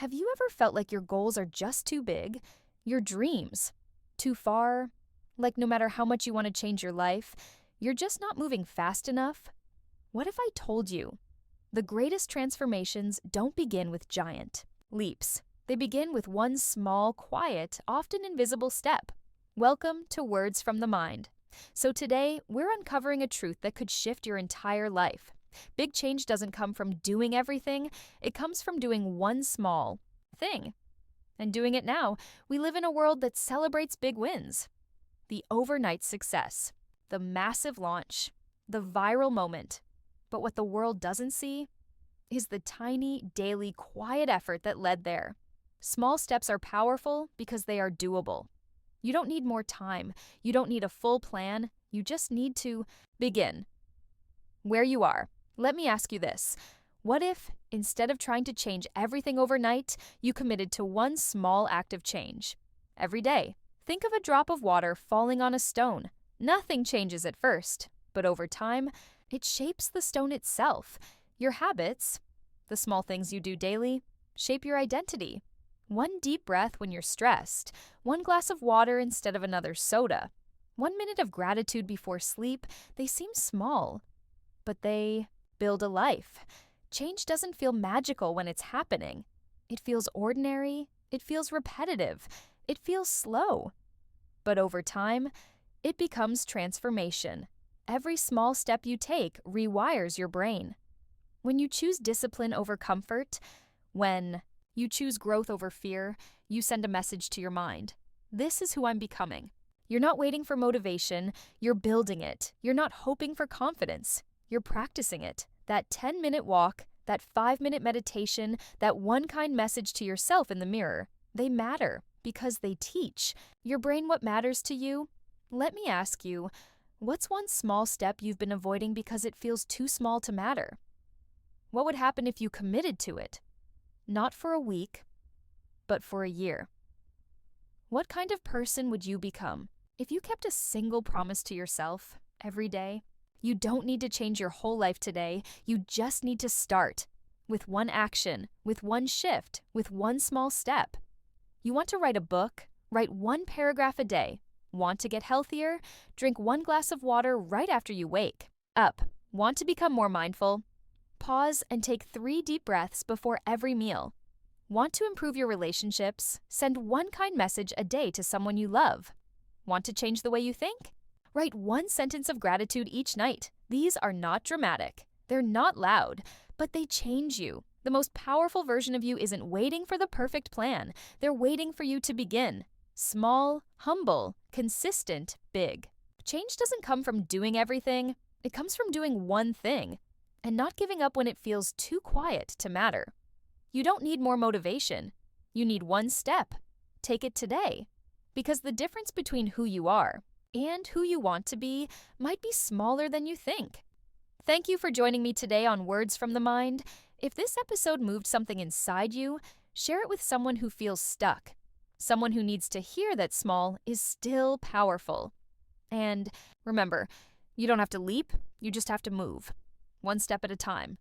Have you ever felt like your goals are just too big? Your dreams too far? Like no matter how much you want to change your life, you're just not moving fast enough? What if I told you the greatest transformations don't begin with giant leaps? They begin with one small, quiet, often invisible step. Welcome to Words from the Mind. So today, we're uncovering a truth that could shift your entire life. Big change doesn't come from doing everything, it comes from doing one small thing. And doing it now, we live in a world that celebrates big wins. The overnight success, the massive launch, the viral moment. But what the world doesn't see is the tiny, daily, quiet effort that led there. Small steps are powerful because they are doable. You don't need more time. You don't need a full plan. You just need to begin. Where you are, let me ask you this. What if, instead of trying to change everything overnight, you committed to one small act of change? Every day, think of a drop of water falling on a stone. Nothing changes at first, but over time, it shapes the stone itself. Your habits, the small things you do daily, shape your identity. One deep breath when you're stressed, one glass of water instead of another soda, 1 minute of gratitude before sleep, they seem small, but they build a life. Change doesn't feel magical when it's happening. It feels ordinary, it feels repetitive, it feels slow. But over time, it becomes transformation. Every small step you take rewires your brain. When you choose discipline over comfort, when you choose growth over fear, you send a message to your mind. This is who I'm becoming. You're not waiting for motivation, you're building it. You're not hoping for confidence, you're practicing it. That 10-minute walk, that 5-minute meditation, that one kind message to yourself in the mirror, they matter because they teach your brain what matters to you. Let me ask you, what's one small step you've been avoiding because it feels too small to matter? What would happen if you committed to it? Not for a week, but for a year. What kind of person would you become if you kept a single promise to yourself every day? You don't need to change your whole life today. You just need to start with one action, with one shift, with one small step. You want to write a book? Write one paragraph a day. Want to get healthier? Drink one glass of water right after you wake up. Want to become more mindful? Pause and take 3 deep breaths before every meal. Want to improve your relationships? Send one kind message a day to someone you love. Want to change the way you think? Write one sentence of gratitude each night. These are not dramatic. They're not loud, but they change you. The most powerful version of you isn't waiting for the perfect plan. They're waiting for you to begin. Small, humble, consistent, big. Change doesn't come from doing everything. It comes from doing one thing and not giving up when it feels too quiet to matter. You don't need more motivation. You need one step. Take it today. Because the difference between who you are and who you want to be might be smaller than you think. Thank you for joining me today on Words from the Mind. If this episode moved something inside you, share it with someone who feels stuck, someone who needs to hear that small is still powerful. And remember, you don't have to leap, you just have to move, one step at a time.